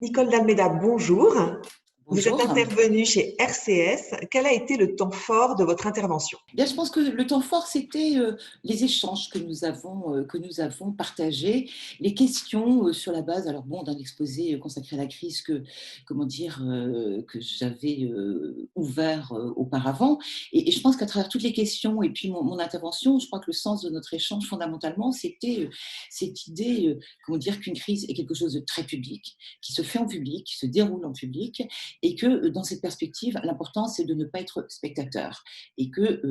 Nicole d'Almeida, bonjour. Vous êtes Bonjour. intervenue chez RCS. Quel a été le temps fort de votre intervention? Bien, je pense que le temps fort, c'était les échanges que nous avons partagés, les questions sur la base, alors bon, d'un exposé consacré à la crise que j'avais ouvert auparavant. Et je pense qu'à travers toutes les questions et puis mon intervention, je crois que le sens de notre échange, fondamentalement, c'était cette idée, qu'une crise est quelque chose de très public, qui se fait en public, qui se déroule en public, et que dans cette perspective, l'important, c'est de ne pas être spectateur et que,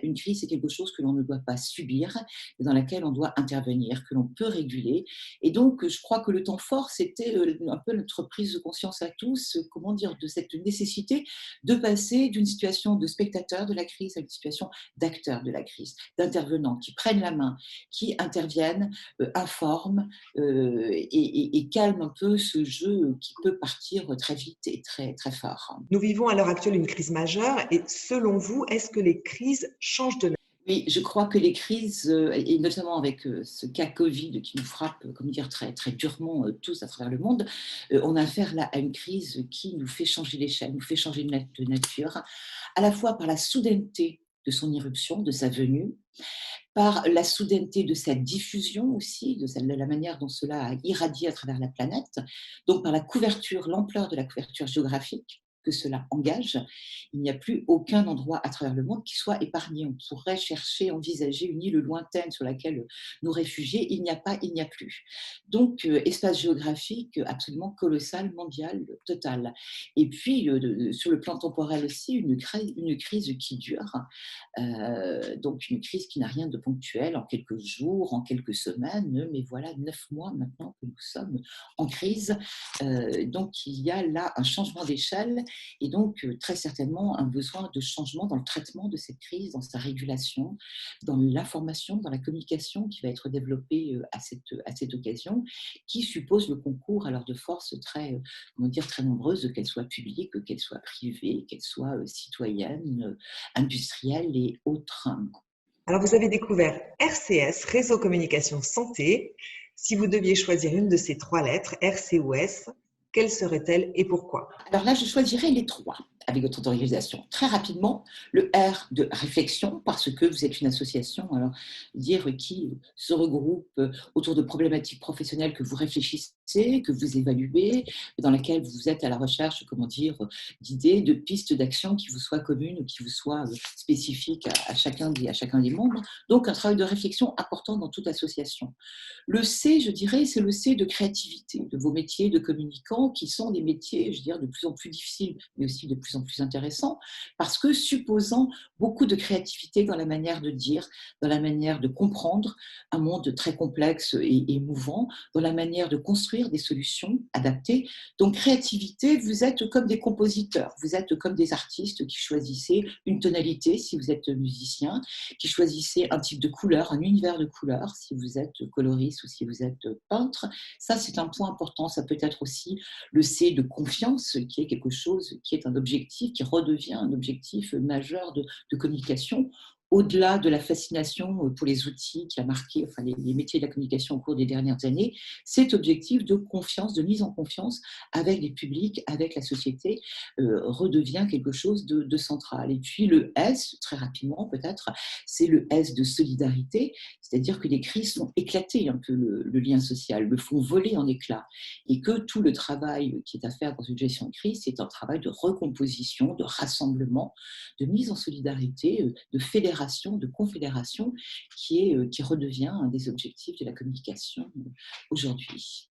une crise, c'est quelque chose que l'on ne doit pas subir, mais dans laquelle on doit intervenir, que l'on peut réguler. Et donc, je crois que le temps fort, c'était un peu notre prise de conscience à tous, de cette nécessité de passer d'une situation de spectateur de la crise à une situation d'acteur de la crise, d'intervenants qui prennent la main, qui interviennent, informent et calment un peu ce jeu qui peut partir très vite et très, très fort. Nous vivons à l'heure actuelle une crise majeure et selon vous, est-ce que les crises changent de nature? Oui, je crois que les crises, et notamment avec ce cas Covid qui nous frappe, très, très durement tous à travers le monde, on a affaire là à une crise qui nous fait changer l'échelle, nous fait changer de nature, à la fois par la soudaineté de son irruption, de sa venue, par la soudaineté de sa diffusion aussi, de la manière dont cela a irradié à travers la planète, donc par la couverture, l'ampleur de la couverture géographique que cela engage. Il n'y a plus aucun endroit à travers le monde qui soit épargné. On pourrait chercher, envisager une île lointaine sur laquelle nous réfugier. Il n'y a pas, il n'y a plus. Donc, espace géographique absolument colossal, mondial, total. Et puis, sur le plan temporel aussi, une crise qui dure, donc une crise qui n'a rien de ponctuel, en quelques jours, en quelques semaines, mais voilà 9 mois maintenant que nous sommes en crise. Donc il y a là un changement d'échelle et donc très certainement un besoin de changement dans le traitement de cette crise, dans sa régulation, dans l'information, dans la communication qui va être développée à cette occasion, qui suppose le concours alors de forces très nombreuses, qu'elles soient publiques, qu'elles soient privées, qu'elles soient citoyennes, industriels et autres. Alors, vous avez découvert RCS, Réseau Communication Santé. Si vous deviez choisir une de ces trois lettres, RC ou S, quelle serait-elle et pourquoi? Alors là, je choisirais les trois, avec votre autorisation. Très rapidement, le R de réflexion, parce que vous êtes une association, alors dire qui se regroupe autour de problématiques professionnelles que vous réfléchissez, que vous évaluez, dans laquelle vous êtes à la recherche, d'idées, de pistes d'action qui vous soient communes, qui vous soient spécifiques à chacun des membres. Donc, un travail de réflexion important dans toute association. Le C, je dirais, c'est le C de créativité, de vos métiers de communicants, qui sont des métiers, je dirais, de plus en plus difficiles, mais aussi de plus en plus intéressants, parce que supposant beaucoup de créativité dans la manière de dire, dans la manière de comprendre un monde très complexe et mouvant, dans la manière de construire des solutions adaptées. Donc, créativité, vous êtes comme des compositeurs, vous êtes comme des artistes qui choisissez une tonalité si vous êtes musicien, qui choisissez un type de couleur, un univers de couleurs, si vous êtes coloriste ou si vous êtes peintre. Ça, c'est un point important. Ça peut être aussi le C de confiance, qui est quelque chose, qui est un objectif, qui redevient un objectif majeur de communication. Au-delà de la fascination pour les outils qui a marqué les métiers de la communication au cours des dernières années, cet objectif de confiance, de mise en confiance avec les publics, avec la société, redevient quelque chose de central. Et puis le S, très rapidement peut-être, c'est le S de solidarité, c'est-à-dire que les crises font éclater un peu le lien social, le font voler en éclats, et que tout le travail qui est à faire dans une gestion de crise, c'est un travail de recomposition, de rassemblement, de mise en solidarité, de fédération, de confédération, qui redevient un des objectifs de la communication aujourd'hui.